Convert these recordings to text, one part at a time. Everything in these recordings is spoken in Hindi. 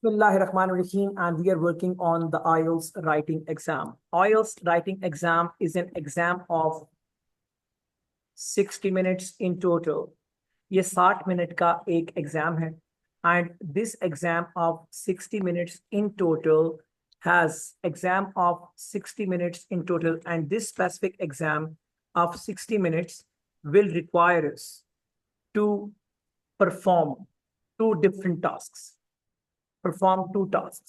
Bismillahirrahmanirrahim, and we are working on the IELTS writing exam. IELTS writing exam is an exam of 60 minutes in total. ये 60 मिनट का एक एग्जाम है and this exam of 60 minutes in total has exam of 60 minutes in total, and this specific exam of 60 minutes will require us to perform two different tasks. Perform two task,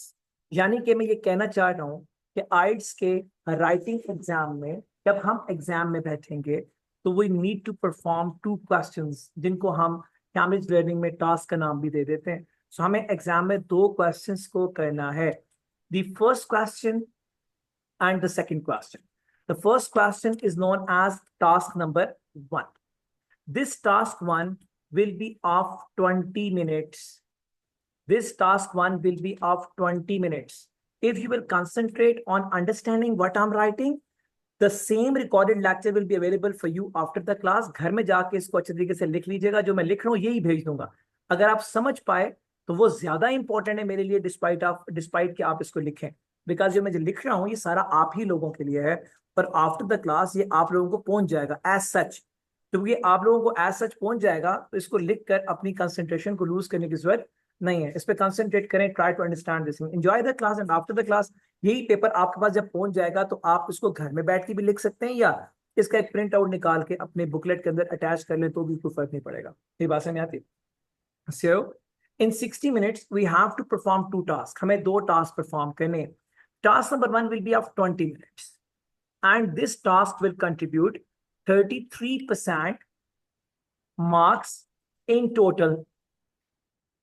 यानी कि मैं ये कहना चाह रहा हूँ कि आइट्स के राइटिंग एग्जाम में जब हम एग्जाम में बैठेंगे तो we need to perform two questions, जिनको हम कैम्ब्रिज लर्निंग में टास्क का नाम भी दे देते हैं. सो हमें एग्जाम में दो क्वेश्चंस को करना है, the first question and the second question. The first question is known as task number 1. This task 1 will be of 20 minutes. This task 1 will be of 20 minutes. If you will concentrate on understanding what I'm writing, the same recorded lecture will be available for you after the class. घर में जाके इसको अच्छे तरीके से लिख लीजिएगा, जो मैं लिख रहा हूँ यही भेज दूंगा. अगर आप समझ पाए तो वो ज्यादा इंपॉर्टेंट है मेरे लिए, डिस्पाइट कि आप इसको लिखें, बिकॉज जो मैं जो लिख रहा हूँ ये सारा आप ही लोगों के लिए है, पर आफ्टर द क्लास ये आप लोगों को पहुंच जाएगा एज सच. तो ये आप लोगों को एज सच पहुंच जाएगा, तो इसको लिख कर अपनी कंसंट्रेशन को लूज करने की जरूरत नहीं है. इस पे कंसंट्रेट करें, try to understand this, enjoy the class, and after the class यही पेपर आपके पास जब पहुंच जाएगा तो आप इसको घर में बैठ के भी लिख सकते हैं, या इसका एक प्रिंट आउट निकाल के अपने बुकलेट के अंदर अटैच कर लें तो भी कोई फर्क नहीं पड़ेगा. ये बात समझ आती है. So in 60 minutes we have to perform two tasks. हमें दो टास्क परफॉर्म करने. Task number 1 will be of 20 minutes, and this task will contribute 33% marks in total.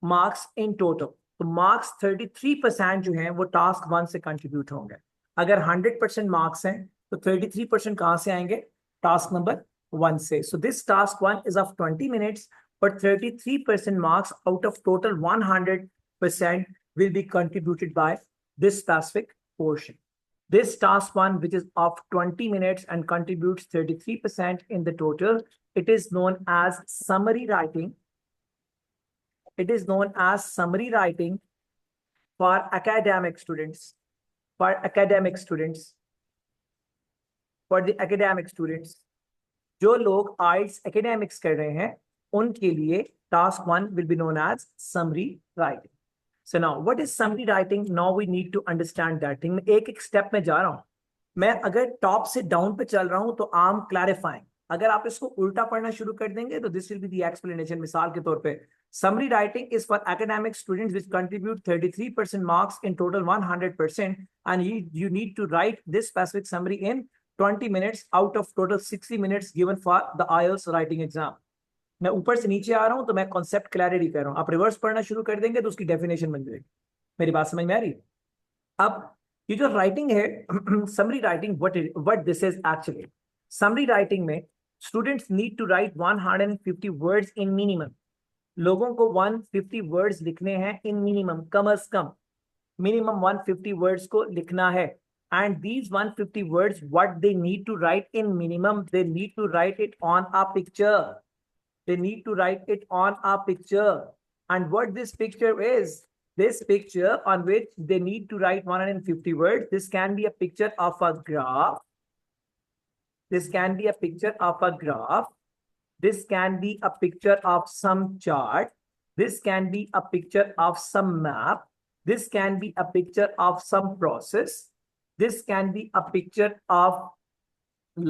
Marks in total, तो मार्क्स 33% जो हैं वो टास्क 1 से कंट्रीब्यूट होंगे. अगर 100% मार्क्स हैं तो 33% कहां से आएंगे? टास्क नंबर 1 से. So this task 1 is of 20 minutes, but 33% marks out of total 100% will be contributed by this specific portion. This task 1, which is of 20 minutes and contributes 33% in the total, it is known as summary writing. It is known as summary writing for academic students. For academic students. For the academic students. जो लोग IELTS academics कर रहे हैं उनके लिए task 1 will be known as summary writing. So now what is summary writing? Now we need to understand that thing. मैं एक एक स्टेप में जा रहा हूं. मैं अगर टॉप से डाउन पे चल रहा हूं तो आई एम क्लैरिफाइंग. अगर आप इसको उल्टा पढ़ना शुरू कर देंगे तो this will be the explanation. मिसाल के तौर पे summary writing is for academic students which contribute 33% marks in total 100%, and you need to write this specific summary in 20 minutes out of total 60 minutes given for the IELTS writing exam. मैं ऊपर से नीचे आ रहा हूं तो मैं कॉन्सेप्ट क्लैरिटी कर रहा हूं. आप रिवर्स पढ़ना शुरू कर देंगे तो उसकी डेफिनेशन बन जाएगी. मेरी बात समझ में आ रही है? अब ये जो राइटिंग है summary writing, what this is actually. Summary writing में students need to write 150 words in minimum. लोगों को 150 वर्ड्स लिखने हैं इन मिनिमम, कम अज कम मिनिमम 150 वर्ड्स को लिखना है. And these 150 words what they need to write in minimum, they need to write it on a picture. They need to write it on a picture. And what this picture is, this picture on which they need to write 150 words, this can be a picture of a graph. This can be a picture of a graph. This can be a picture of some chart. This can be a picture of some map. This can be a picture of some process. This can be a picture of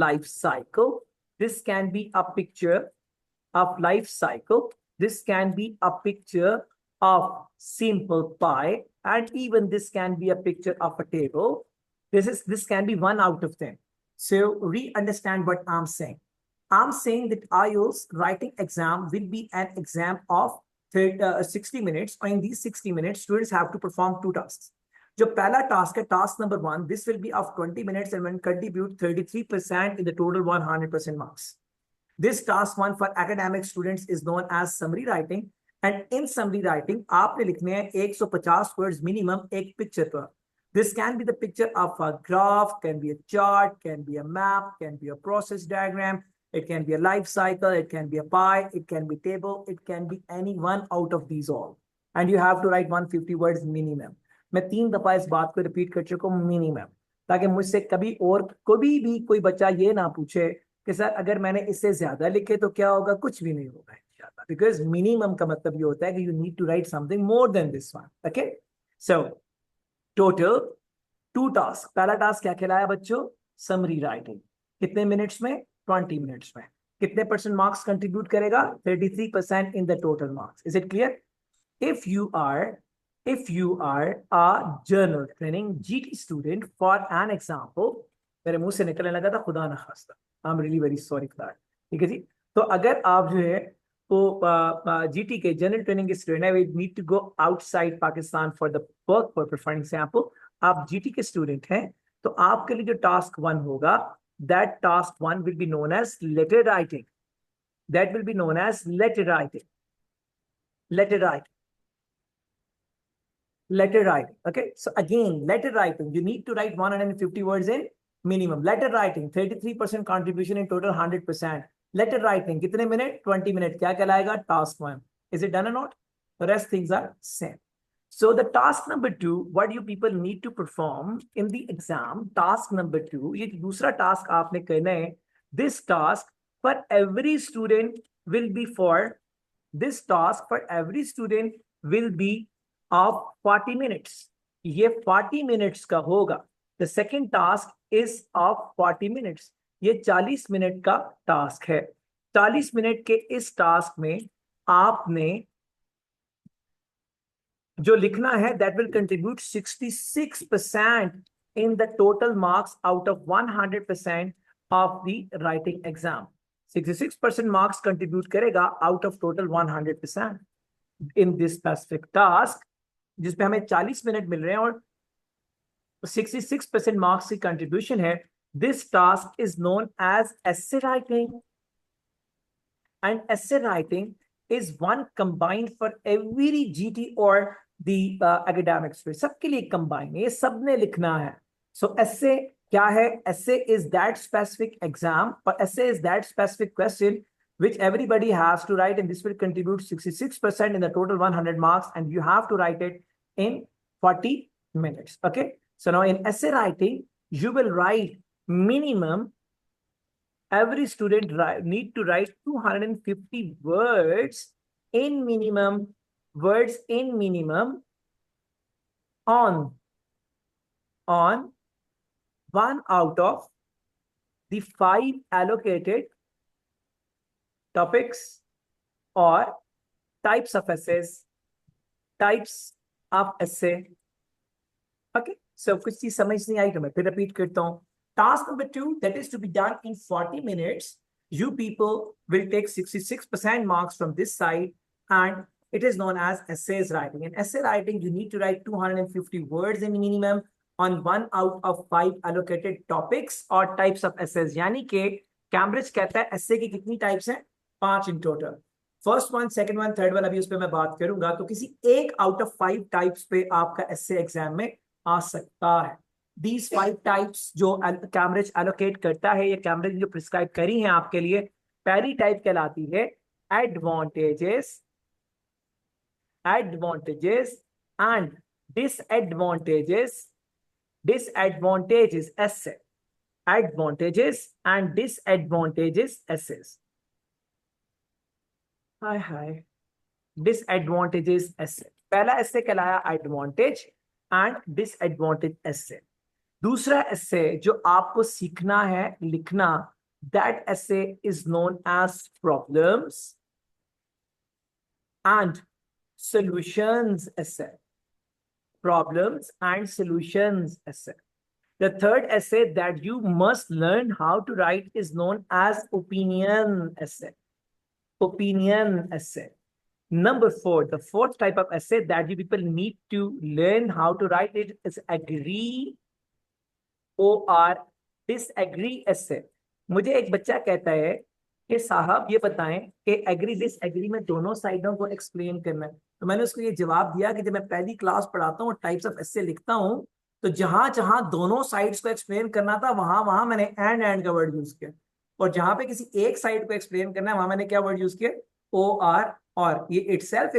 life cycle. This can be a picture of life cycle. This can be a picture of simple pie, and even this can be a picture of a table. This can be one out of 10. So re-understand what I'm saying. I'm saying that IELTS writing exam will be an exam of 60 minutes, and in these 60 minutes students have to perform two tasks. जो पहला टास्क है, task number 1, this will be of 20 minutes and will contribute 33% in the total 100% marks. This task 1 for academic students is known as summary writing, and in summary writing आपने लिखने हैं 150 words minimum एक picture पर. This can be the picture of a graph, can be a chart, can be a map, can be a process diagram, it can be a life cycle, it can be a pie, it can be table, it can be any one out of these all. And you have to write 150 words minimum. मैं 3 दफा इस बात को रिपीट कर चुका हूँ, मिनिमम, ताकि मुझसे कभी और कभी भी कोई बच्चा ये ना पूछे कि सर अगर मैंने इससे ज्यादा लिखे तो क्या होगा, कुछ भी नहीं होगा इंशाल्लाह, बिकॉज मिनिमम का मतलब ये होता है कि you need to write something more than this one. Okay, so total 2 task. पहला टास्क क्या कहलाया बच्चों, समरी राइटिंग। कितने मिनट्स में, 20 मिनट्स में। कितने परसेंट मार्क्स कंट्रीब्यूट करेगा, 33% in the total marks. Is it clear? if you are if you are a journal training GT student, for an example, मेरे मुंह से निकलने लगा था, खुदा ना खास्ता, I am really very sorry for that. ठीक है जी। तो अगर आप जो है वो जीटी के जनरल ट्रेनिंग के स्टूडेंट है, we need to go outside Pakistan for the work purpose. For example, आप जीटी के स्टूडेंट हैं, तो आपके लिए जो टास्क 1 होगा, that task 1 will be known as letter writing. That will be known as letter writing. Letter writing, letter writing. Okay, so again, letter writing, you need to write 150 words in minimum. Letter writing, 33% contribution in total, 100%. Letter writing, कितने मिनट, 20 मिनट। क्या कहलाएगा, task 1. Is it done or not? The rest things are same. So the task number 2, what you people need to perform in the exam, task number 2, ये दूसरा task आपने करना है। This task for every student will be for, this task for every student will be of 40 minutes. ये 40 minutes का होगा। The second task is of 40 minutes. ये 40 मिनट का टास्क है। 40 मिनट के इस टास्क में आपने जो लिखना है, that will contribute 66% in the total marks out of 100% of the writing exam. 66% marks contribute करेगा out of total 100% in this specific task, जिसपे हमें 40 मिनट मिल रहे हैं और 66% मार्क्स की कंट्रीब्यूशन है। This task is known as essay writing, and essay writing is one combined for every GT or the academics पे, सबके लिए combined, ये सबने लिखना है। So essay क्या है, essay is that specific exam, or essay is that specific question which everybody has to write, and this will contribute 66% in the total 100 marks, and you have to write it in 40 minutes. Okay, so now in essay writing, you will write minimum, every student need to write 250 words in minimum, on one out of the 5 allocated topics or types of essays, Okay, so कुछ चीज समझ नहीं आई तो मैं फिर रिपीट करता हूँ। Task number 2, that is to be done in 40 minutes. You people will take 66% marks from this side, and it is known as essays writing. In essay writing, you need to write 250 words in minimum on 1 out of 5 allocated topics or types of essays. यानी कि कैम्ब्रिज कहता है essay की कितनी types हैं, 5 in total. First one, second one, third one, अभी उस पर मैं बात करूंगा। तो किसी एक आउट ऑफ 5 टाइप्स पे आपका essay एग्जाम में आ सकता है। These 5 टाइप्स जो कैम्ब्रिज एलोकेट करता है, ये कैम्ब्रिज जो प्रिस्क्राइब करी है आपके लिए, पहली टाइप कहलाती है advantages and disadvantages essay, advantages and disadvantages essays. Hi disadvantages essay। पहला essay कहलाया एडवांटेज एंड डिसएडवांटेज essay। दूसरा essay जो आपको सीखना है लिखना, that essay is known as problems and solutions essay. Problems and solutions essay. The third essay that you must learn how to write is known as opinion essay. Opinion essay. Number 4, the fourth type of essay that you people need to learn how to write it is agree or disagree essay. मुझे एक बच्चा कहता है कि साहब ये बताएं कि एग्री डिसएग्री में दोनों साइडों को एक्सप्लेन करना है। तो मैंने उसको ये जवाब दिया कि जब मैं पहली क्लास पढ़ाता हूँ, टाइप्स ऑफ एसे लिखता हूँ, तो जहां जहां दोनों साइड्स को एक्सप्लेन करना था वहां वहां मैंने एंड का वर्ड यूज किया, और जहां पे किसी एक साइड को एक्सप्लेन करना है वहां मैंने क्या वर्ड यूज किया, ओ आर। और ये इटसेल्फ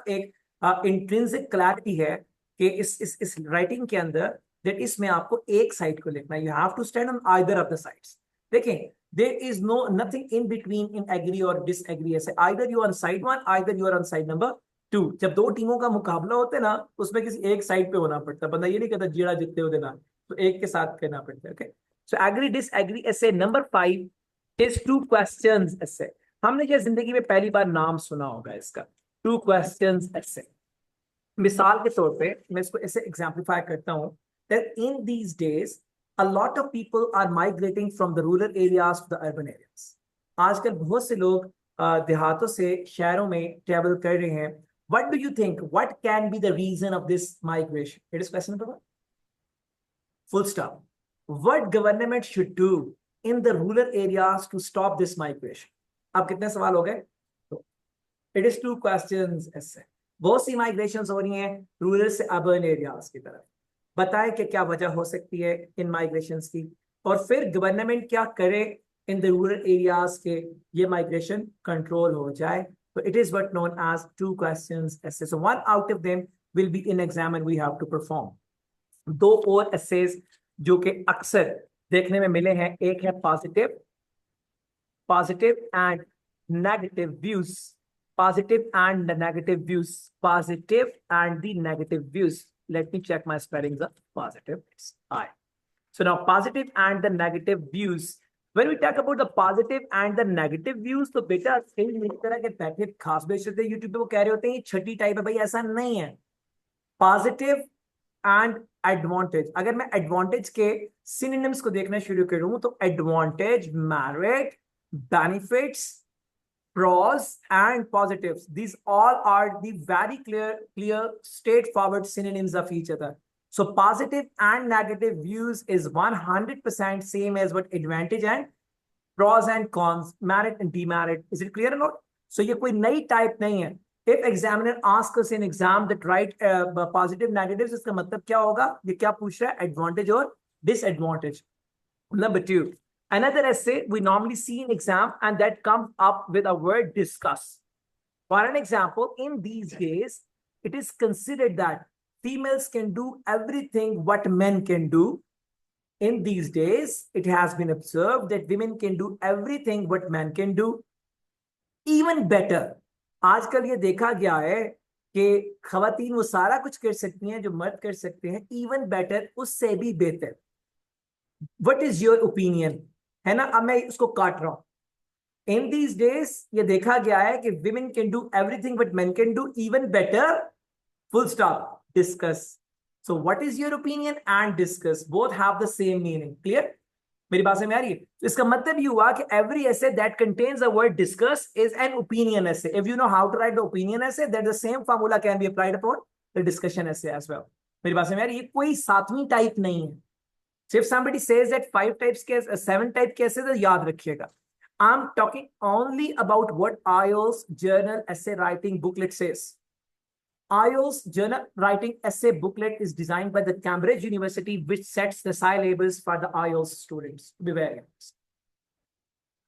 एक इंट्रिंसिक क्लैरिटी है कि इस राइटिंग के अंदर दैट इसमें आपको एक साइड को लिखना है, you have to stand on either of the sides. देखें, there is no nothing in between in agree और डिसएग्री, ऐसे either you on side one, either you are on side number two. जब दो टीमों का मुकाबला होता है ना, उसमें किसी एक साइड पे होना पड़ता है, बंदा ये नहीं कहता जीड़ा जितते हो देना, तो एक के साथ कहना पड़ता है। ओके, सो एग्री डिसएग्री ऐसे। नंबर 5 इज टू क्वेश्चंस ऐसे। हमने ये जिंदगी में पहली बार नाम सुना होगा इसका, टू क्वेश्चंस ऐसे। मिसाल के तौर पे मैं इसको ऐसे एग्जाम्पलीफाई करता हूं that in these days a lot of people are migrating from the rural areas to the urban areas। आजकल बहुत से लोग देहातों से शहरों में ट्रेवल कर रहे हैं। what do you think what can be the reason of this migration? It is question number 1, full stop। what government should do in the rural areas to stop this migration? अब कितने सवाल हो गए? इट इज टू क्वेश्चंस ऐसे। बहुत सी माइग्रेशन हो रही हैं रूरल से अर्बन एरियाज की तरफ। बताएं कि क्या वजह हो सकती है इन माइग्रेशन की, और फिर गवर्नमेंट क्या करे इन द रूरल एरियाज के ये माइग्रेशन कंट्रोल हो जाए। तो it is what known as two questions ऐसे। So one out of them will be in exam and we have to perform. दो और एसेज जो कि अक्सर देखने में मिले हैं, एक है positive and negative views, positive and the negative views, positive and the negative views. Let me check my spellings of positive. It's I. So now positive and the negative views. When we talk about the positive and the negative views, तो बेटा मेरी तरह के पैकेट खास बेचते थे यूट्यूब पे, वो कह रहे होते हैं ये छठी टाइप है। भाई ऐसा नहीं है। पॉजिटिव एंड एडवांटेज, अगर मैं एडवांटेज के सिनोनिम्स को देखना शुरू करूं तो advantage, merit, benefits, pros and positives, these all are the very clear straightforward synonyms of each other. So positive and negative views is 100% same as what advantage and pros and cons, merit and demerit. Is it clear or not? So ये कोई नई टाइप नहीं है। If examiner asks us in exam that write positive negatives, इसका मतलब क्या होगा? ये क्या पूछ रहा है? Advantage और disadvantage. Number 2, another essay we normally see in exam and that comes up with a word discuss. For an example, in these days, it is considered that females can do everything what men can do. In these days, it has been observed that women can do everything what men can do, even better. आजकल ये देखा गया है कि खवातीन वो सारा कुछ कर सकती हैं जो मर्द कर सकते हैं, even better, उससे भी बेहतर। What is your opinion? है ना, अब मैं उसको काट रहा हूं। इन दीज डेज ये देखा गया है कि women can do everything but men can do even better, full stop, discuss। So what is your opinion and discuss both have the same meaning। clear? मेरी बात समझ आ रही है? तो इसका मतलब ये हुआ कि every essay that contains a word discuss is an opinion essay। If you know how to write the opinion essay, then the same formula can be applied upon the discussion essay as well। मेरी बात समझ आ रही है? ये कोई सातवीं टाइप नहीं है। So if somebody says that 5 types case, 7 type cases, तो याद रखिएगा। I'm talking only about what IELTS journal essay writing booklet says। IELTS journal writing essay booklet is designed by the Cambridge University, which sets the syllabus for the IELTS students। Be very honest।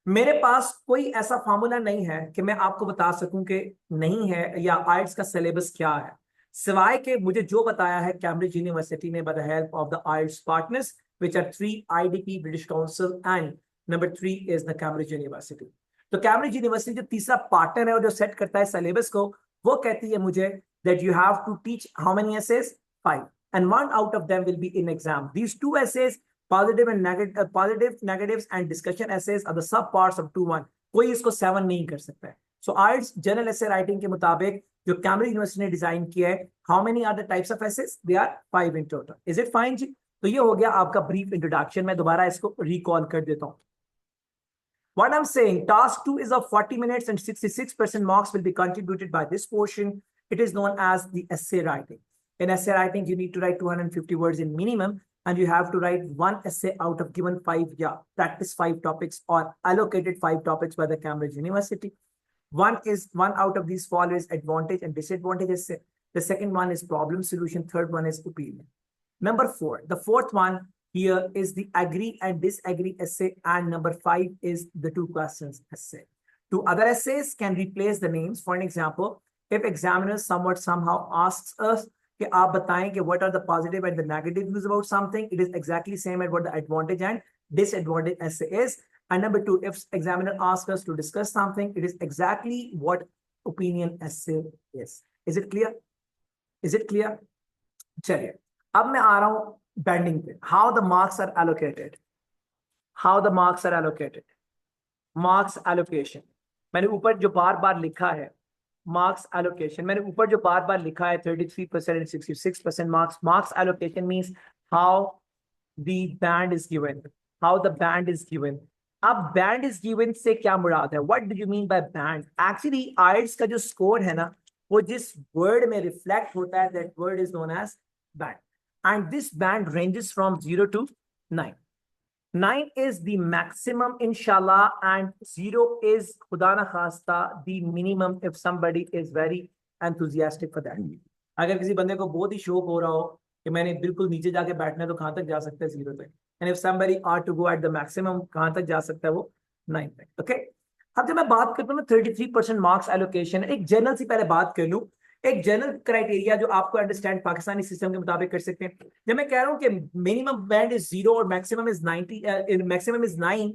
मेरे पास कोई ऐसा फार्मूला नहीं है कि मैं आपको बता सकूं कि नहीं है या IELTS का सिलेबस क्या है, सिवाय के मुझे जो बताया है कैम्ब्रिज यूनिवर्सिटी ने by the help of the IELTS partners, which are 3 IDP, British Council, and number 3 is the Cambridge University। तो कैम्ब्रिज यूनिवर्सिटी जो तीसरा पार्टनर है और जो सेट करता है सिलेबस को, वो कहती है मुझे that you have to teach how many essays? 5, and 1 out of them will be in exam। These 2 essays, positive and negative, positive, negatives and discussion essays are the sub parts of 2-1। कोई इसको 7 नहीं कर सकता है। So IELTS general essay writing के मुताबिक जो कैम्ब्रिज यूनिवर्सिटी ने डिजाइन किया है, how many are the types of essays? They are 5 in total। Is it fine जी? तो ये हो गया आपका ब्रीफ इंट्रोडक्शन। मैं दोबारा इसको रिकॉल कर देता हूं। What I'm saying, task 2 is of 40 minutes and 66% marks will be contributed by this portion। It is known as the essay writing। In essay writing, you need to write 250 words in minimum, and you have to write 1 essay out of given 5 practice 5 topics or allocated 5 topics by the Cambridge University। One out of these follows advantage and disadvantage essay. The second one is problem solution. Third one is opinion। Number 4, the fourth one here is the agree and disagree essay, and number 5 is the 2 questions essay। 2 other essays can replace the names। For an example, if examiner somewhat somehow asks us कि आप बताएं कि what are the positive and the negative views about something, it is exactly same as what the advantage and disadvantage essay is. And number two, if examiner asks us to discuss something, it is exactly what opinion essay is. Is it clear? Is it clear? चलिए अब मैं आ रहा हूं बैंडिंग पे. How the marks are allocated. How the marks are allocated. Marks allocation. मैंने ऊपर जो बार बार लिखा है marks allocation, मैंने ऊपर जो बार बार लिखा है 33% and 66% marks. Marks allocation means how the band is given. How the band is given. अब band is given से क्या मुराद है? What do you mean by band? Actually IELTS का जो स्कोर है ना, वो जिस वर्ड में रिफ्लेक्ट होता है, that word is known as band. And this band ranges from 0 to 9. 9 is the maximum inshallah and 0 is खुदा ना खास्ता the minimum if somebody is very enthusiastic for that. अगर किसी बंदे को बहुत ही शौक हो रहा हो कि मैंने बिल्कुल नीचे जाके बैठना है तो कहां तक जा सकता है? 0 तक. And if somebody ought to go at the maximum, कहां तक जा सकता है वो? 9 तक. Okay. अब जब मैं बात करता हूँ 33% मार्क्स एलोकेशन, एक जनरल सी पहले बात कर लूं. एक जनरल क्राइटेरिया जो आपको अंडरस्टैंड पाकिस्तानी सिस्टम के मुताबिक कर सकते हैं. जब मैं कह रहा हूं कि मिनिमम बैंड इज 0 और मैक्सिमम इज 90, मैक्सिमम इज 9,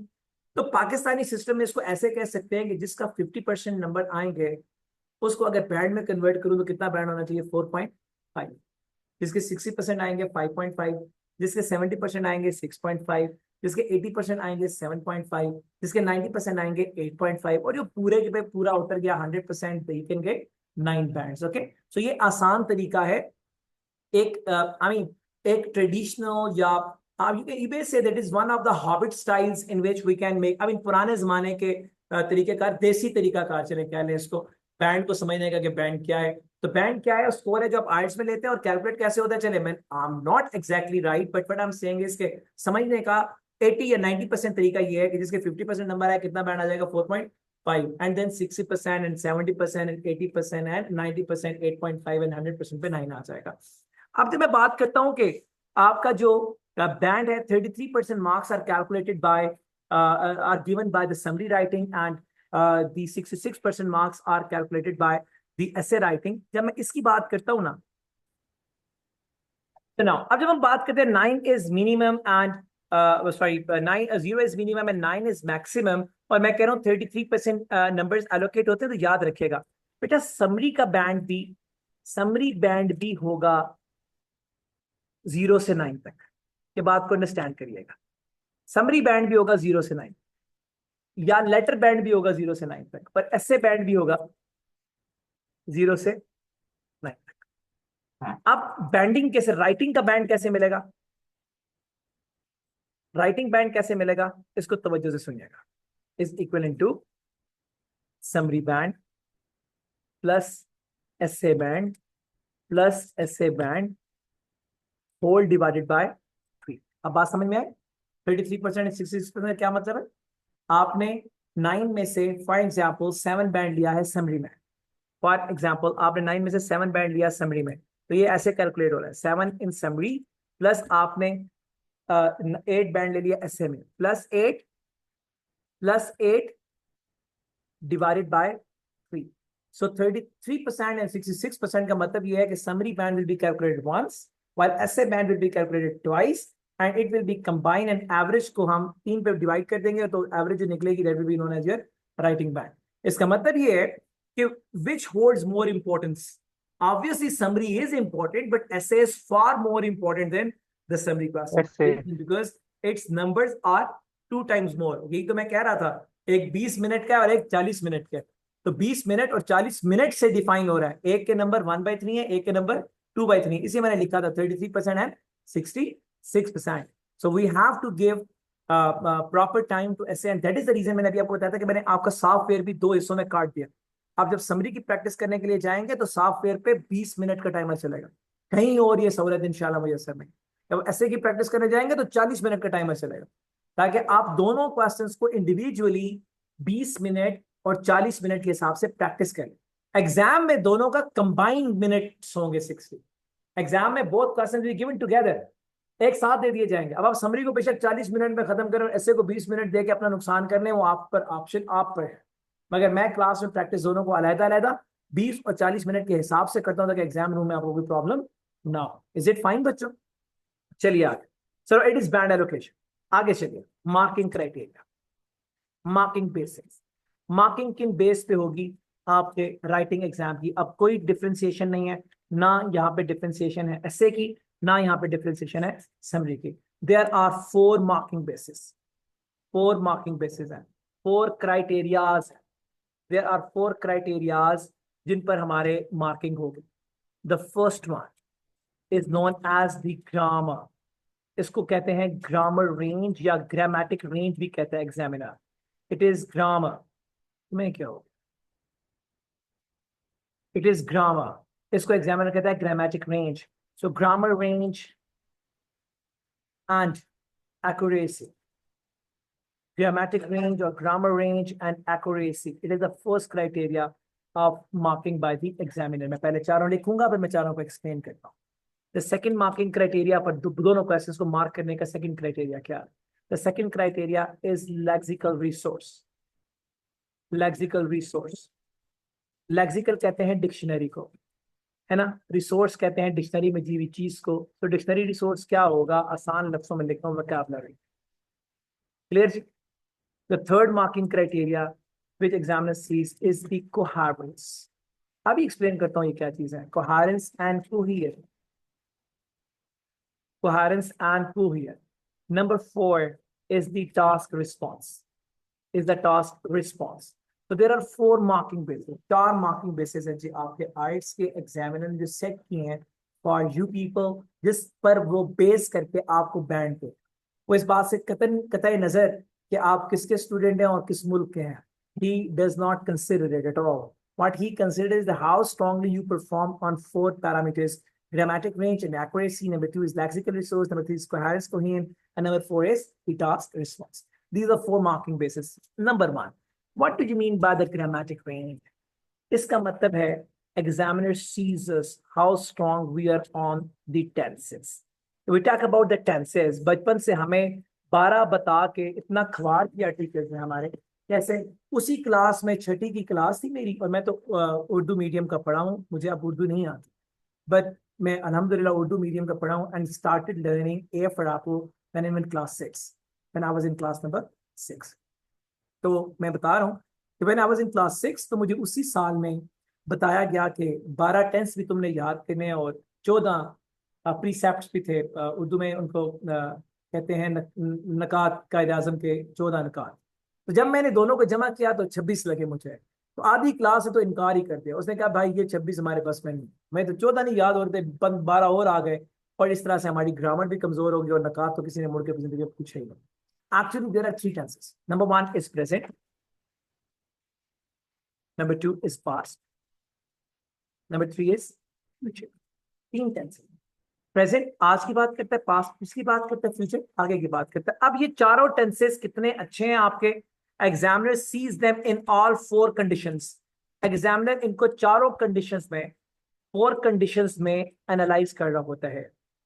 तो पाकिस्तानी सिस्टम में इसको ऐसे कह सकते हैं कि जिसका 50% नंबर आएंगे उसको अगर बैंड में कन्वर्ट करूं तो कितना बैंड होना चाहिए? 4.5. जिसके 60% आएंगे 5.5, जिसके 70% आएंगे 6.5, जिसके 80% आएंगे 7.5, जिसके 90% आएंगे 8.5, और जो पूरे के पे पूरा उतर गया 100%, तो you can get 9 bands. Okay, so ये आसान तरीका है. एक एक ट्रेडिशनल या you may say that is one of the hobbit styles in which we can make. पुराने जमाने के तरीकेकार, देसी तरीकाकार चले क्या लें इसको, बैंड को समझने का कि बैंड क्या है. तो बैंड क्या है? स्कोर है जो आप आइल्स में लेते हैं. और कैलकुलेट कैसे होता है? चले, मैं I am not exactly right, but I am saying इसके समझने का 80 या 90% तरीका ये है कि जिसके 50% नंबर है कितना बैंड आ जाएगा? 4.5, and then 60% and 70% and 80% and 90%, 8.5 and 100% पे 9 आ जाएगा. अब जब मैं बात करता हूं कि आपका जो बैंड है, 33% marks are calculated by are given by the summary writing and the 66% marks are calculated by the essay writing. जब मैं इसकी बात करता हूं ना, तो now अब जब हम बात करते हैं 9 is minimum and 0 is minimum and 9 is maximum, और मैं कह रहा हूँ 33% numbers allocate होते हैं, तो याद रखिएगा बेटा समरी का बैंड भी, समरी बैंड भी होगा 0 से 9 तक. ये बात को अंडरस्टैंड करिएगा. समरी बैंड भी होगा 0 से 9, या लेटर बैंड भी होगा 0 से 9 तक, पर एसे बैंड भी होगा 0 से 9 तक. अब बैंडिंग कैसे, राइटिंग का बैंड कैसे मिलेगा? राइटिंग बैंड कैसे मिलेगा इसको तवज्जो से सुनिएगा. Is equal to summary band plus essay band plus essay band whole divided by 3. अब बात समझ में आए? 33% 66% क्या मतलब है? आपने 9 में से फॉर एग्जाम्पल 7 बैंड लिया है समरी में. फॉर एग्जाम्पल आपने 9 में से 7 बैंड लिया समरी में, तो ये ऐसे कैलकुलेट हो रहा है 7 इन समरी प्लस आपने 8 बैंड ले लिया एसे में, plus 8 divided by 3. So 33% and 66% का मतलब ये है कि summary band will be calculated once while essay band will be calculated twice and it will be combined and average को हम 3 पे डिवाइड कर देंगे तो एवरेज जो निकलेगी that will be known as your writing band. इसका मतलब ये है कि which holds more importance? Obviously summary is important, but essay is far more important than the summary classification because its numbers are 2 times more. यही तो मैं कह रहा था, एक 20 मिनट का और एक 40 मिनट का, तो 20 मिनट और 40 मिनट से डिफाइन हो रहा है. एक के नंबर 1/3 है, एक के नंबर 2/3. इसी मैंने लिखा था 33% and 66%. So we have to give proper time to essay, and that is the reason मैंने अभी आपको बताया था कि मैंने आपका सॉफ्टवेयर भी 2 हिस्सों में काट दिया. आप जब समरी की प्रैक्टिस करने के लिए जाएंगे तो सॉफ्टवेयर पे 20 मिनट का टाइमर चलेगा, कहीं और ये सहूलत इंशाल्लाह मुयस्सर नहीं. जब essay की प्रैक्टिस करने जाएंगे तो 40 मिनट का टाइमर चलेगा, ताकि आप दोनों क्वेश्चंस को इंडिविजुअली 20 मिनट और 40 मिनट के हिसाब से प्रैक्टिस करें. एग्जाम में दोनों का कंबाइंड मिनट्स होंगे 60. एग्जाम में both questions be given together, एक साथ दे दिए जाएंगे. अब आप समरी को बेशक 40 मिनट में खत्म करें और ऐसे को 20 मिनट दे के अपना नुकसान करने, वो आप पर, ऑप्शन आप पर है. मगर मैं क्लास में प्रैक्टिस दोनों को अलहदा अलहदा 20 और 40 मिनट के हिसाब से करता हूं ताकि एग्जाम रूम में आपको कोई प्रॉब्लम ना हो। इज इट फाइन बच्चों? चलिए आगे। सो इट इज बैंड एलोकेशन। आगे चलिए, marking criteria, marking basis. Marking किन बेस पे होगी? आपके राइटिंग एग्जाम की। अब कोई डिफ्रेंसिएशन नहीं है, ना यहाँ पे डिफ्रेंसिएशन है ऐसे की, ना यहाँ पे डिफ्रेंसिएशन है समरी की। There are 4 marking basis, 4 marking basis हैं, 4 क्राइटेरियाज। देयर आर 4 क्राइटेरियाज जिन पर हमारे मार्किंग होगी। The first one is known as the grammar. इसको कहते हैं ग्रामर रेंज या ग्रामेटिक रेंज भी कहता है एग्जामिनर। इट इज ग्रामर में क्या हो, इट इज ग्रामर। इसको एग्जामिनर कहता है grammatic range. So grammar range and accuracy, grammatic range or grammar range and accuracy, it is the first criteria of marking by the examiner। मैं पहले चारों लिखूंगा फिर मैं चारों को एक्सप्लेन करता हूँ। The second marking criteria पर दोनों क्वेश्चंस को मार्क करने का सेकंड क्राइटेरिया क्या है? The second criteria is lexical resource। lexical resource, lexical कहते हैं डिक्शनरी को, है ना। रिसोर्स कहते हैं डिक्शनरी में दी हुई चीज को। तो डिक्शनरी रिसोर्स क्या होगा? आसान लफ्जों में लिखता हूँ, vocabulary. Clear? The third marking criteria which examiner sees is the coherence। अभी एक्सप्लेन करता हूँ ये क्या चीज है। coherence and coherence, coherence and coherence। Number 4 is the task response, is the task response। So there are 4 marking bases, 4 marking bases है जो आपके आइट्स के एग्जामिनर ने जो सेट किए हैं for you people, जिस पर वो बेस करके आपको बैंड पे, वो इस बात से कतई नजर कि आप किसके स्टूडेंट हैं और किस मुल्क के हैं। He does not consider it at all। What he considers is how strongly you perform on 4 parameters: grammatic range and accuracy. Number 2 is lexical resource. Number 3 is coherence, coherence, and number 4 is the task response। These are 4 marking bases। Number 1, what do you mean by the grammatic range? इसका मतलब है examiner sees us how strong we are on the tenses। We talk about the tenses। बचपन से हमें 12 बता के इतना खवार किया टीचर्स ने हमारे, कैसे उसी क्लास में, छठी की क्लास थी मेरी, और मैं तो उर्दू मीडियम का पढ़ा हूँ, मुझे अब उर्दू नहीं आती, बट मैं अल्हम्दुलिल्लाह उर्दू मीडियम का पढ़ा हूँ and started learning A for Apple when I was in class 6, when I was in class number 6। तो मैं बता रहा हूँ कि when I was in class 6 तो मुझे उसी साल में बताया गया कि 12 टेंस भी तुमने याद करने हैं और 14 प्रीसेप्ट्स भी थे उर्दू में, उनको कहते हैं नकात, कायद आजम के 14 नकात। तो जब मैंने दोनों को जमा किया तो 26 लगे मुझे। तो आधी क्लास है तो इनकार ही कर दिया, उसने कहा भाई ये 26 हमारे बस में नहीं। मैं तो 14 नहीं याद हो रहे थे, 12 और आ गए, और इस तरह से हमारी ग्रामर भी कमजोर होगी और नकात तो किसी ने मुड़ के जिंदगी पूछा ही नहीं। Actually, there are 3 tenses। Number 1 is present, number 2 is past, number 3 is future। 3 tenses। Present आज की बात करता है, पास्ट इसकी बात करता है, फ्यूचर आगे की बात करता है। अब ये चारों टेंसेस कितने अच्छे हैं आपके, examiner seize them in all 4 conditions. Examiner इनको चारों कंडीशंस में, 4 कंडीशंस में एनालाइज कर रहा होता है।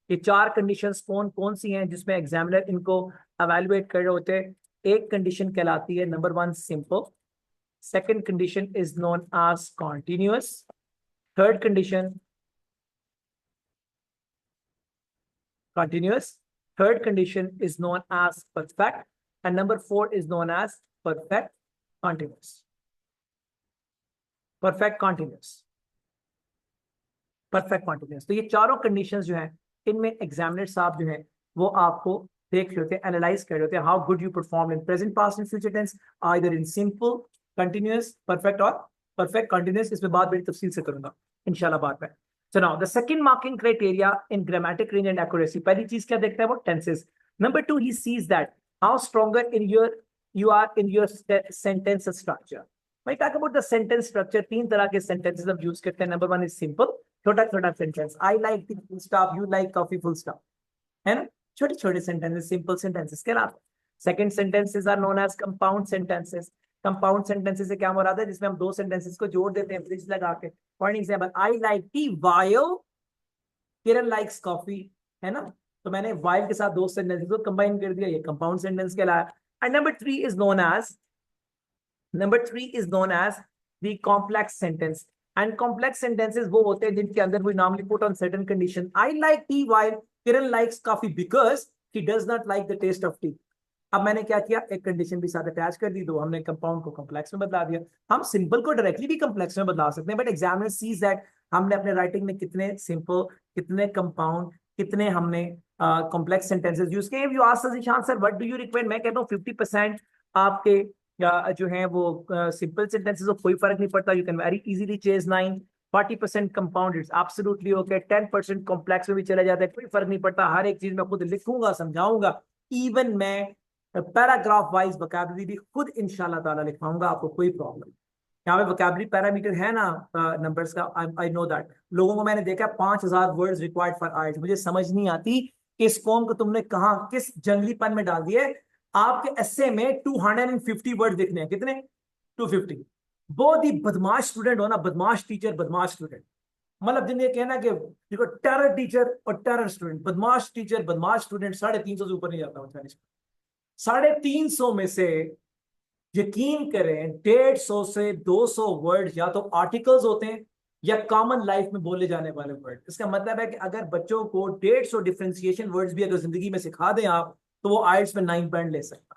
ये 4 कंडीशंस कौन कौन सी हैं जिसमें एग्जामिनर इनको एवेलुएट कर रहे होते हैं? एक कंडीशन कहलाती है number 1 simple, second condition is known as continuous, third condition continuous, third condition is known as perfect, and number 4 is known as perfect continuous। perfect continuous, perfect continuous। तो ये चारों कंडीशंस जो हैं इनमें एग्जामिनर साहब जो हैं वो आपको देख रहे होते हैं, एनालाइज कर रहे होते हैं how good you perform in present, past and future tense, either in simple, continuous, perfect और परफेक्ट कंटिन्यूअस। इसमें बात बड़ी तफसील से करूंगा इंशाल्लाह बाद में। So now the second marking criteria in grammatic range and accuracy, पहली चीज क्या देखता है वो tenses। Number 2, he sees that how stronger you are in your sentence structure। When I talk about the sentence structure, 3 तरह के sentences हम use करते हैं। Number 1 is simple, छोटा छोटा sentence, I like the full stop, you like coffee full stop, है ना, छोटे छोटे sentences, simple sentences कहलाते हैं। Second sentences are known as compound sentences। Compound sentences से क्या मुराद है? जिसमें हम 2 सेंटेंसेस को जोड़ देते हैं ब्रिज लगा के। For example, I like T while Kiran likes coffee, है ना, तो मैंने वाइल के साथ 2 सेंटेंसेस को कंबाइन कर दिया, ये कंपाउंड सेंटेंस कहलाया। And number 3 is known as the complex sentence. And complex sentences वो होते हैं जिनके अंदर we normally put on certain condition. I like tea while Kiran likes coffee because he does not like the taste of tea. अब मैंने क्या किया, एक कंडीशन भी साथ अटैच कर दी, दो हमने कंपाउंड को कॉम्प्लेक्स में बदला दिया. हम सिंपल को डायरेक्टली भी कॉम्प्लेक्स में बदला सकते हैं, बट एग्जामिनर सीज दैट हमने अपने राइटिंग में कितने सिंपल, कितने कंपाउंड, कितने हमने कॉम्प्लेक्स सेंटेंसेस यूज किए. You ask Ishan sir what do you recommend, मैं कहता हूँ 50% आपके जो है वो सिंपल सेंटेंसेस, कोई फर्क नहीं पड़ता, you can very easily chase 9. 40% compound it's absolutely okay. 10% complex में भी चला जाता है, कोई फर्क नहीं पड़ता. हर एक चीज मैं खुद लिखूंगा, समझाऊंगा. इवन मैं पैराग्राफ वाइज वोकैबुलरी भी खुद इंशाल्लाह ताला लिखवाऊंगा, आपको कोई प्रॉब्लम. यहाँ पे वोकैबुलरी पैरामीटर है ना नंबर्स का, आई नो दैट. लोगों को मैंने देखा 5,000 वर्ड्स रिक्वायर्ड फॉर आइल्स. मुझे समझ नहीं आती कि इस कौम को तुमने कहाँ किस जंगलीपन में डाल दिए. आपके एस्से में 250 वर्ड लिखने हैं. कितने? 250. बहुत ही बदमाश स्टूडेंट हो ना, बदमाश टीचर बदमाश स्टूडेंट. मतलब जिन्हें कहना कि देखो टेरर टीचर और टेरर स्टूडेंट, बदमाश टीचर बदमाश स्टूडेंट, 350 से ऊपर नहीं जाता. 350 में से यकीन करें 150 से 200 वर्ड या तो आर्टिकल्स होते हैं या कॉमन लाइफ में बोले जाने वाले वर्ड. इसका मतलब है कि अगर बच्चों को 150 डिफरेंशिएशन वर्ड्स भी अगर जिंदगी में सिखा दें आप, तो वो आइल्स में 9 पॉइंट ले सकता.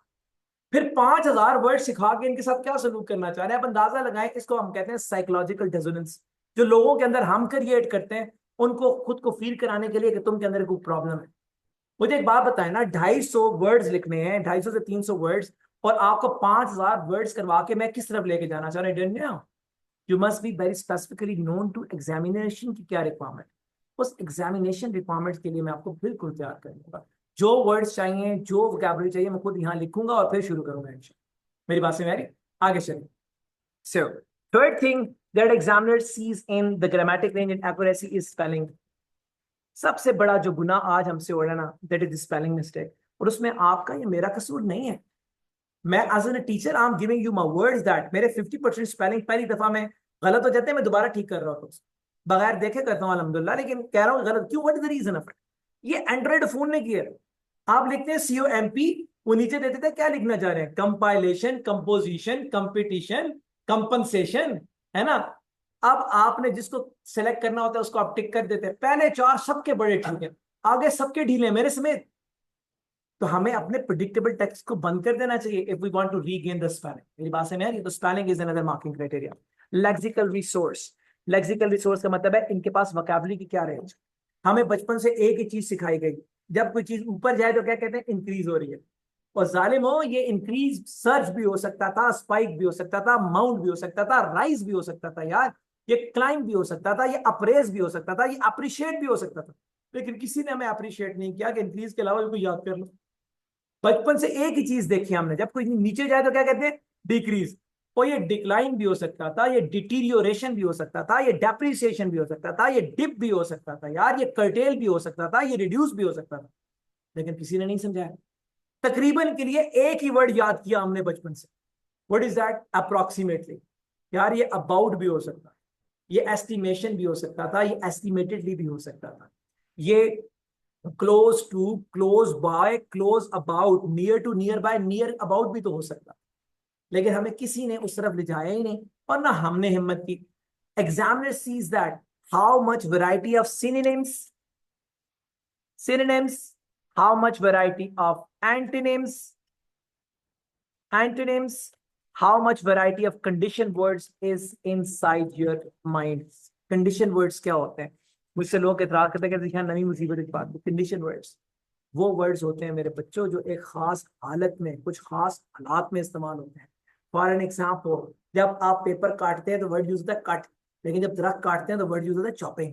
फिर 5,000 वर्ड सिखा के इनके साथ क्या सलूक करना चाह रहे हैं आप अंदाजा लगाएं. इसको हम कहते हैं साइकोलॉजिकल डिसोनेंस. जो लोगों के अंदर हम क्रिएट करते हैं, उनको खुद को फील कराने के लिए कि तुम के अंदर कोई प्रॉब्लम है. मुझे एक बात बताएं ना, 250 वर्ड्स लिखने हैं, 250 से 300 वर्ड्स, और आपको 5,000 वर्ड्स करवा के मैं किस तरफ लेके जाना चाह रहे हैं. You must be very specifically known to examination की क्या रिक्वायरमेंट. उस एग्जामिनेशन रिक्वायरमेंट के लिए मैं आपको बिल्कुल तैयार करूंगा. जो वर्ड्स चाहिए, जो वोकैबुलरी चाहिए, मैं खुद यहाँ लिखूंगा और फिर शुरू करूंगा इंशाल्लाह. मेरी बात से मेरी आगे चलिए. So third thing that examiner sees in the grammatic range and accuracy is spelling. सबसे बड़ा जो गुना आज हमसे हो रहा है ना, दैट इज स्पेलिंग मिस्टेक. और उसमें आपका या मेरा कसूर नहीं है. मैं as an teacher I am giving you my words that मेरे 50% स्पेलिंग पहली दफा में गलत हो जाते हैं, मैं दोबारा ठीक कर रहा हूँ बगैर देखे करता हूँ अल्हम्दुलिल्लाह, लेकिन कह रहा हूँ गलत क्यों, what is the reason of it. ये एंड्रॉइड फोन ने किया. आप लिखते हैं COMP, वो नीचे देते थे क्या लिखना चाह रहे हैं, कंपाइलेशन, कंपोजिशन, कंपटीशन, कंपनसेशन, है ना. अब आपने जिसको सेलेक्ट करना होता है उसको आप टिक कर देते हैं. पहले 4 सबके बड़े ठीक है, आगे सबके ढीले मेरे समेत. तो हमें अपने प्रिडिक्टेबल टेक्स्ट को बंद कर देना चाहिए if we want to regain the spelling. मेरी बात समझ आ रही है. तो spelling is another marking criteria. Lexical resource. Lexical resource का मतलब है इनके पास वोकैबुलरी की क्या रेंज. हमें बचपन से एक ही चीज सिखाई गई, जब कोई चीज ऊपर जाए तो क्या कहते हैं, इंक्रीज हो रही है. और जालिम हो, ये इंक्रीज सर्च भी हो सकता था, स्पाइक भी हो सकता था, माउंट भी हो सकता था, राइज भी हो सकता था यार. ये क्लाइंब भी हो सकता था, ये अप्रेज भी हो सकता था, ये अप्रिशिएट भी हो सकता था. लेकिन किसी ने हमें अप्रिशिएट नहीं किया कि इंक्रीज के अलावा कोई याद कर लो. बचपन से एक ही चीज देखी हमने, जब कोई नीचे जाए तो क्या कहते हैं, डिक्रीज. और ये डिक्लाइन भी हो सकता था, ये डिटीरियोरेशन भी हो सकता था, ये डेप्रिसिएशन भी हो सकता था, ये डिप भी हो सकता था यार, ये कर्टेल भी हो सकता था, ये रिड्यूस भी हो सकता था. लेकिन किसी ने नहीं समझाया. तकरीबन के लिए एक ही वर्ड याद किया हमने बचपन से. What is that, approximately. यार ये अबाउट भी हो सकता है, ये एस्टिमेशन भी हो सकता था, ये एस्टिमेटेडली भी हो सकता था, ये close to, close by, close about, near to, near by, near about भी तो हो सकता. लेकिन हमें किसी ने उस तरफ ले जाया ही नहीं, और ना हमने हिम्मत की. Examiner sees that how much variety of synonyms, how much variety of antonyms, how much variety of condition words is inside your mind. condition words क्या होते हैं. मुझसे लोग इतराज करते हैं कि नई मुसीबत की बात. कंडीशन वर्ड्स वो वर्ड्स होते हैं मेरे बच्चों जो एक खास हालत में, कुछ खास हालात में इस्तेमाल होते हैं. फॉर एन एग्जाम्पल, जब आप पेपर काटते हैं तो वर्ड यूज होता है कट, लेकिन जब दरख्त काटते हैं तो वर्ड यूज होता है चॉपिंग.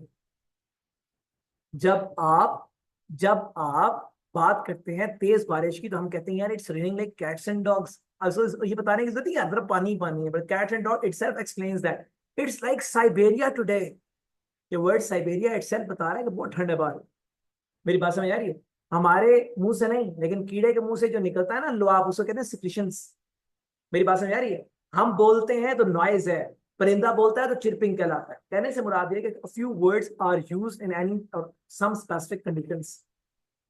जब आप बात करते हैं तेज बारिश की तो हम कहते हैं यार it's raining like cats and dogs. ये बताने की जरूरत नहीं है अंदर पानी पानी है, but cats and dog itself explains that it's like Siberia today. ये वर्ड साइबेरिया इटसेल्फ बता रहा है कि बहुत ठंड है बाहर. मेरी बात समझ आ रही है. हमारे मुंह से नहीं, लेकिन कीड़े के मुंह से जो निकलता है ना लुआब, उसको कहते हैं सिक्रीशंस. मेरी बात समझ आ रही है. हम बोलते हैं तो नॉइज है, परिंदा बोलता है तो चिरपिंग कहलाता है. कहने से मुराद ये कि a few words are used in any or some specific conditions.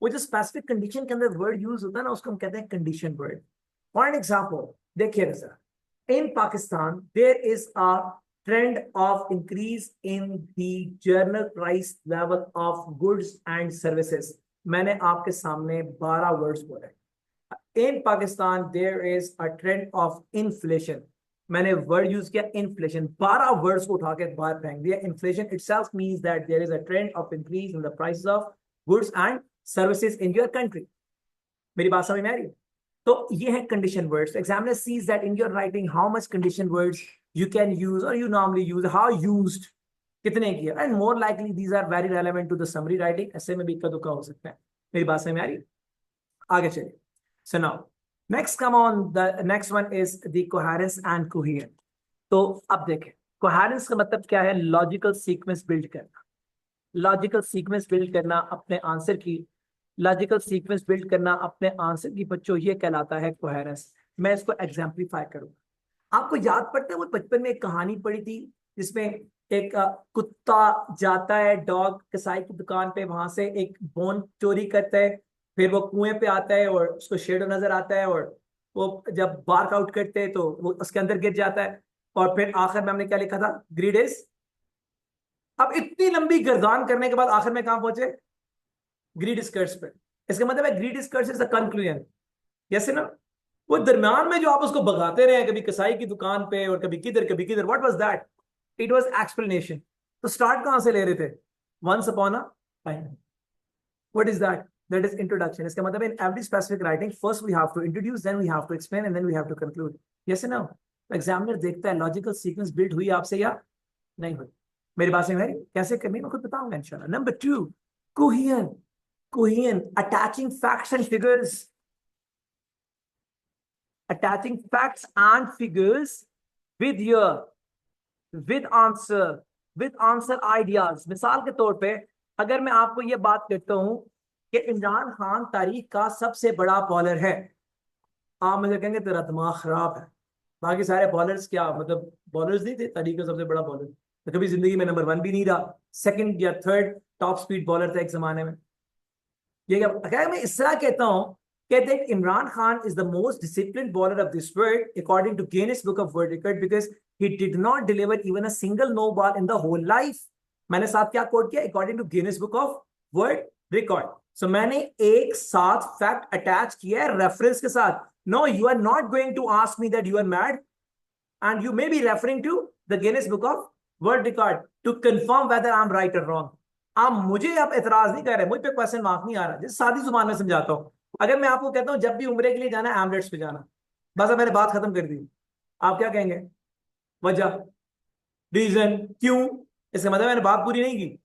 वो जो स्पेसिफिक कंडीशन के अंदर वर्ड यूज होता है ना, उसको हम कहते हैं condition word. For an example देखिए जरा, in Pakistan there is a trend of increase in the general price level of goods and services. मैंने आपके सामने 12 वर्ड्स बोले. In Pakistan there is a trend of inflation. मैंने वर्ड यूज किया इन्फ्लेशन. 12 वर्ड्स को उठा के बाहर फेंक दिया. Inflation itself means that there is a trend of increase in the prices of goods and services in your country. मेरी बात समझ में आ रही है? तो ये है condition words. Examiner sees that in your writing how much condition words you can use or you normally use, how used, कितने किए, and more likely these are very relevant to the summary writing. ऐसे में भी इक्का दुक्का हो सकता है. मेरी बात समझ में आ रही है? आगे चलिए. So now next come on, the next one is the coherence and coherence. तो अब देखें coherence का मतलब क्या है? लॉजिकल सीक्वेंस बिल्ड करना. लॉजिकल सीक्वेंस बिल्ड करना अपने आंसर की, लॉजिकल सीक्वेंस बिल्ड करना अपने आंसर की बच्चों, ये कहलाता है कोहेरेंस. मैं इसको एग्जाम्पलीफाई करूंगा. आपको याद पड़ता है वो बचपन में एक कहानी पढ़ी थी जिसमें एक कुत्ता जाता है डॉग कसाई की दुकान पे, वहां से एक बोन चोरी करता है, फिर वो कुएं पे आता है और उसको शेडो नजर आता है और वो जब बार्क आउट करते हैं तो वो उसके अंदर गिर जाता है. और फिर आखिर में हमने क्या लिखा था? Grid is. अब इतनी लंबी गर्दान करने के बाद आखिर में कहां पहुंचे? ग्रीड स्कर्ट्स पे. इसका मतलब है greed skirts is the conclusion. Yes ना? वो दरम्यान में जो आप उसको भगाते रहे, कभी कसाई की दुकान पे और कभी किधर कभी किधर, what was that? It was explanation. तो स्टार्ट कहां से ले रहे थे? Once upon a time. What is that? That is introduction. इसका मतलब in every specific writing first we have to introduce, then we have to explain and then we have to conclude. Yes no? Examiner देखता है लॉजिकल सीक्वेंस बिल्ड हुई आपसे या नहीं हुई. मेरी बात समझ में? कैसे करनी मैं खुद बताऊंगा इंशाल्लाह. Number 2, coherent. Coherent, attaching facts and figures. Attaching facts and figures with answer ideas. मिसाल के तौर पे अगर मैं आपको ये बात कहता हूं कि इमरान खान तारीख का सबसे बड़ा बॉलर है, आप मुझे कहेंगे तेरा दिमाग खराब है, बाकी सारे बॉलर्स क्या मतलब बॉलर्स नहीं थे, तारीख का सबसे बड़ा बॉलर तो कभी जिंदगी में नंबर 1 भी नहीं रहा, सेकंड या थर्ड टॉप स्पीड बॉलर था एक जमाने में. ये क्या मैं इस तरह कहता हूं कहते हैं Imran Khan is the most disciplined bowler of this world according to Guinness book of world record because he did not deliver even a single no ball in the whole life. मैंने साथ क्या कोट किया? According to Guinness book of world record. So मैंने एक साथ फैक्ट अटैच किया है रेफरेंस के साथ. No, you are not going to ask me that you are mad and you may be referring to the Guinness book of world record to confirm whether I am right और रॉन्ग. आप मुझे आप एतराज नहीं कर रहे, मुझ पे क्वेश्चन मार्क नहीं आ रहा. जिस सादी जुबान में समझाता हूं, अगर मैं आपको कहता हूं जब भी उम्रे के लिए जाना है एमलेट्स पे जाना, बस अब मैंने बात खत्म कर दी, आप क्या कहेंगे? वजह, रीजन, क्यों? इसका मतलब मैंने बात पूरी नहीं की.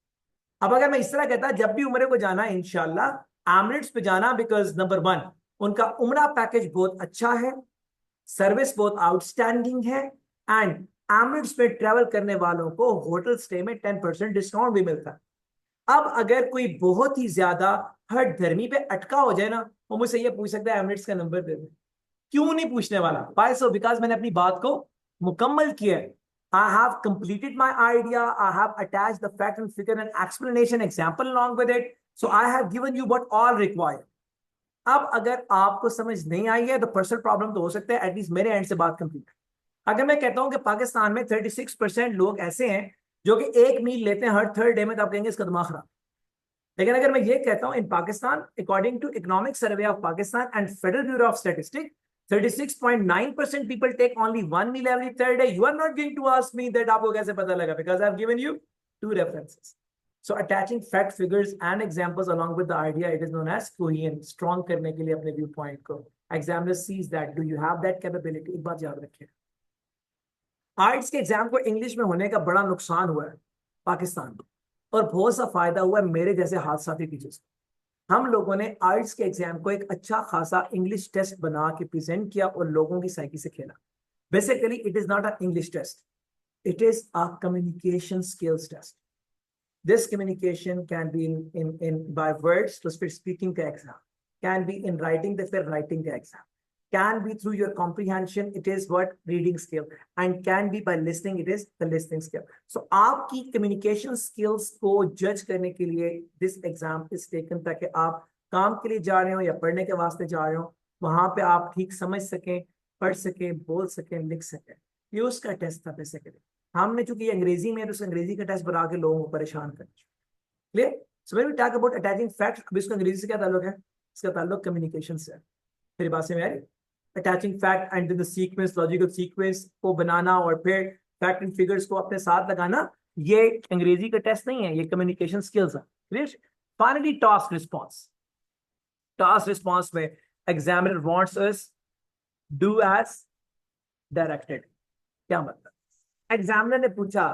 अब अगर मैं इस तरह कहता जब भी उम्रे को जाना है इंशाल्लाह एमलेट्स पे जाना, बिकॉज नंबर 1 उनका उम्रा पैकेज बहुत अच्छा है, सर्विस बहुत आउटस्टैंडिंग है एंड एमलेट्स पे ट्रेवल करने वालों को होटल स्टे में 10% डिस्काउंट भी मिलता है. अब अगर कोई बहुत ही ज्यादा हर धर्मी पे अटका हो जाए ना, वो मुझसे ये पूछ सकता है एमरेट्स का नंबर दे दे. क्यों नहीं पूछने वाला? बाय सो बिकॉज मैंने अपनी बात को मुकम्मल किया है. I have completed my idea, I have attached the fact and figure and explanation example along with it, so I have given you what all required. अब अगर आपको समझ नहीं आई है तो पर्सनल प्रॉब्लम तो हो सकता है, एटलीस्ट मेरे एंड से बात कंप्लीट. अगर मैं कहता हूं कि पाकिस्तान में 36% लोग ऐसे हैं जो कि 1 मील लेते हैं हर थर्ड डे में, तो आप कहेंगे इसका दिमाग खराब. लेकिन अगर मैं ये कहता हूं in Pakistan according to economic survey of Pakistan and federal bureau of statistics 36.9% people take only 1 meal every third day, you are not going to ask me that आपको कैसे पता लगा, because I have given you 2 references. So attaching fact figures and examples along with the idea, it is known as coherent. Strong करने के लिए अपने व्यू पॉइंट को. Examiner sees that. Do you have that capability? एक बात याद रखिए, आर्ट्स के एग्जाम को इंग्लिश में होने का बड़ा नुकसान हुआ है पाकिस्तान में और बहुत सा फायदा हुआ है मेरे जैसे हादसाती टीचर्स को. हम लोगों ने आर्ट्स के एग्जाम को एक अच्छा खासा इंग्लिश टेस्ट बना के प्रेजेंट किया और लोगों की साइकी से खेला. Basically it is not a English test, it is a communication skills test. This communication can be in by words, तो फिर स्पीकिंग का exam, can be in writing, तो फिर राइटिंग का exam, can be through your comprehension, it is what reading skill, and can be by listening, it is the listening skill. So आपकी communication skills को judge करने के लिए this exam is taken ताकि आप काम के लिए जा रहे हो या पढ़ने के वास्ते जा रहे हो, वहां पे आप ठीक समझ सकें, पढ़ सकें, बोल सकें, लिख सकें. ये उसका टेस्ट था बेसिकली. हमने चूंकि ये अंग्रेजी में है तो उस अंग्रेजी का टेस्ट बना के लोगों को परेशान कर। Clear? So when we talk about attaching fact, अब इसको अंग्रेजी से क्या ताल्लुक है? इसका ताल्लुक कम्युनिकेशन से है। मेरी बात से में आ रही? Attaching fact and the sequence, logical sequence को बनाना और फिर फैक्ट एंड फिगर्स को अपने साथ लगाना, ये अंग्रेजी का टेस्ट नहीं है, ये कम्युनिकेशन स्किल्स है। Clear? Finally task response. Task response में examiner wants us do as directed. क्या मतलब? एग्जामिनर ने पूछा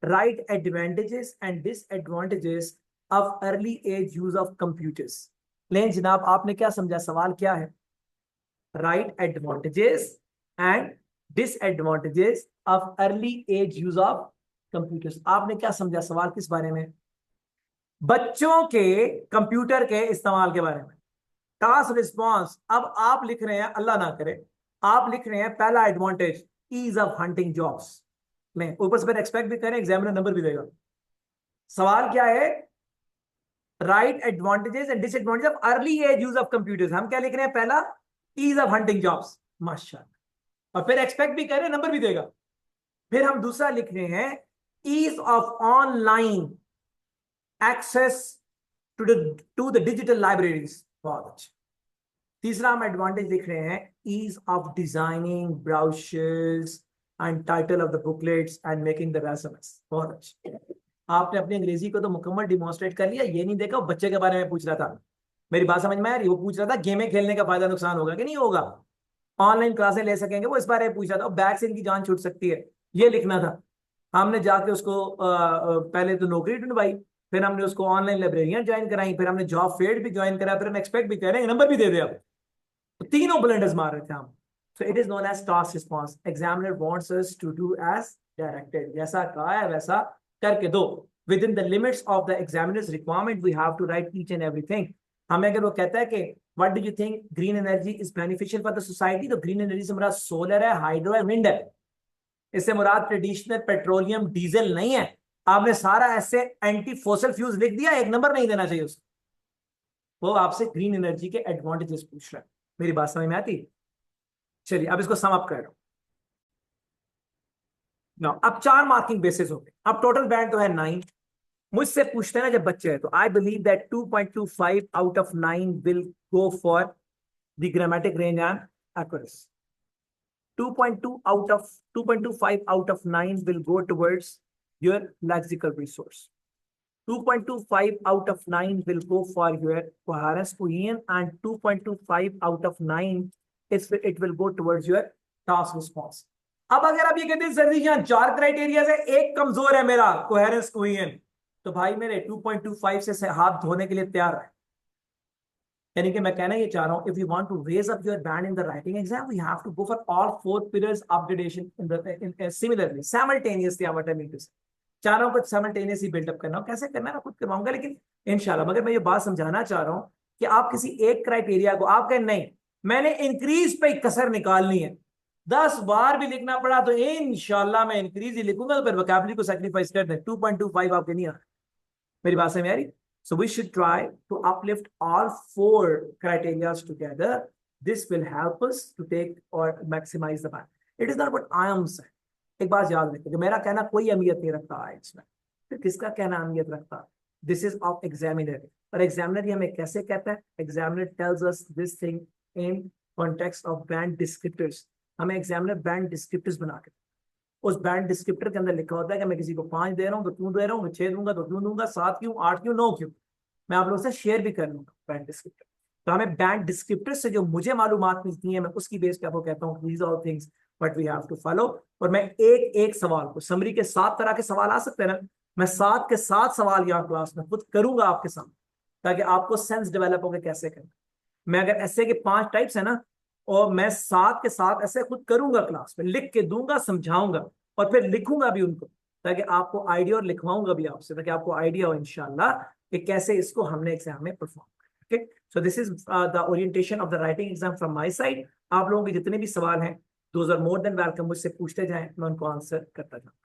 write advantages and disadvantages of early age use of computers. लेकिन जनाब आपने क्या समझा? सवाल क्या है? Write advantages and disadvantages of early age use of computers. आपने क्या समझा? सवाल किस बारे में? बच्चों के कंप्यूटर के इस्तेमाल के बारे में। टास्क रिस्पॉन्स, अब आप लिख रहे हैं, अल्लाह ना करे, आप लिख रहे हैं पहला advantage ease of hunting jobs में, ऊपर से फिर एक्सपेक्ट भी करें एग्जामिनर नंबर भी देगा। सवाल क्या है? Write advantages and disadvantages of early age use of computers. हम क्या लिख रहे हैं? पहला ईज ऑफ हंटिंग जॉब्स, माशाल्लाह, और फिर एक्सपेक्ट भी करें नंबर भी देगा। फिर हम दूसरा लिख रहे हैं ease of online access to the digital libraries. बहुत अच्छा। तीसरा हम एडवांटेज लिख रहे हैं ease of designing brochures and title of the booklets and making the regiments. बहुत अच्छा। आपने अपनी अंग्रेजी को तो मुकम्मल डिमॉन्स्ट्रेट कर लिया, ये नहीं देखा बच्चे के बारे में पूछ रहा था। मेरी बात समझ में आ रही? वो पूछ रहा था गेमें खेलने का फायदा नुकसान होगा कि नहीं होगा, ऑनलाइन क्लासें ले सकेंगे, वो इस बारे में पूछ रहा था। बैग से इनकी जान छूट सकती है, ये लिखना था। हमने जाके उसको पहले तो नौकरी ढूंढवाई, फिर हमने उसको ऑनलाइन लाइब्रेरियां ज्वाइन कराई, फिर हमने जॉब फेयर भी ज्वाइन करा, फिर हम एक्सपेक्ट भी कर रहे हैं नंबर भी दे दे। अब तो तीनों ब्लंडर्स मार रहे थे हम। So it is known as task response. Examiner wants us to do as directed, जैसा कहा है वैसा करके दो। Within the limits of the examiner's requirement we have to write each and everything. हमें अगर वो कहता है कि what do you think green energy is beneficial for the society, तो ग्रीन एनर्जी से मुराद सोलर है, हाइड्रो है, विंड है। इससे मुराद ट्रेडिशनल पेट्रोलियम डीजल नहीं है। आपने सारा ऐसे एंटी फोसिल फ्यूल्स लिख दिया, एक नंबर नहीं देना चाहिए उसको। वो आपसे ग्रीन एनर्जी के एडवांटेजेस पूछ रहा है। मेरी बात समझ में आती? चलिए अब इसको सम अप कर रहा हूं। अब 4 मार्किंग बेसिस हो गए। अब टोटल बैंड तो है 9। मुझसे पूछते हैं ना जब बच्चे हैं, तो I believe that 2.25 out of 9 will go for the grammatic range and accuracy. 2.25 out of 9 will go towards your lexical resource. 2.25 out of 9 will go for your coherence cohesion, and 2.25 out of 9 it will go towards your task response. अब अगर आप ये कहते हैं सर जी यहाँ 4 क्राइटेरिया है, एक कमजोर है मेरा कोहेरेंस कोहेजन, तो भाई मेरे 2.25 से हाथ धोने के लिए तैयार है। यानी कि मैं कहना ये चाह रहा हूं, if you want to raise up your band in the writing exam, we have to go for all 4 periods upgradation in similarly simultaneously. What I mean to say, चाह रहा हूं कुछ साइमल्टेनियसली बिल्डअप करना हो। कैसे करना है मैं खुद करवाऊंगा, लेकिन इंशाल्लाह। मगर मैं ये बात समझाना चाह रहा हूं कि आप किसी एक क्राइटेरिया को आप कहें नहीं मैंने इंक्रीज पे कसर निकालनी है, 10 बार भी लिखना पड़ा तो इंशाल्लाह मैं इंक्रीज ही लिखूंगा, तो फिर वोकैबुलरी को सैक्रिफाइस कर दें। 2.25 आपके नहीं आ रहा। मेरी बात समझ में आ रही? So we should try to uplift all 4 criteria together. This will help us to take or maximize the band. It is not what I am saying. एक बात याद रखिए, मेरा कहना कोई अहमियत नहीं रखता है इसमें, फिर किसका कहना अहमियत रखता है? This is of examiner. और एग्जामिनर ये हमें कैसे कहता है? Examiner tells us this thing in context of band descriptors. हमें एग्जामिनर बैंड डिस्क्रिप्टर्स बना के, उस बैंड डिस्क्रिप्टर के अंदर लिखा होता है कि मैं किसी को 5 दे रहा हूँ तो क्यों दे रहा हूँ, 6 दूंगा तो क्यों दूंगा, 7 क्यों, 8 क्यों, 9 क्यों। मैं आप लोगों से शेयर भी कर लूंगा बैंड डिस्क्रिप्टर। तो हमें बैंड डिस्क्रिप्टर से जो मुझे मालूमात मिलती है, मैं उसकी बेस पे आपको कहता हूँ these all things but we have to follow. और मैं एक एक सवाल को, समरी के 7 तरह के सवाल आ सकते हैं ना, मैं 7 के 7 सवाल यहाँ क्लास में खुद करूंगा आपके सामने, ताकि आपको सेंस डेवलप होकर कैसे करना। मैं अगर ऐसे के 5 टाइप्स है ना, और मैं 7 के 7 ऐसे खुद करूंगा क्लास में, लिख के दूंगा, समझाऊंगा और फिर लिखूंगा भी उनको, ताकि आपको आइडिया, और लिखवाऊंगा भी आपसे ताकि आपको आइडिया हो इंशाल्लाह कि कैसे इसको हमने एग्जाम में परफॉर्म किया। Okay, so this is the orientation of the writing exam from my side. आप लोगों के जितने भी सवाल हैं, those are more than welcome, मुझसे पूछते जाएं, मैं उनको आंसर करता जाऊंगा।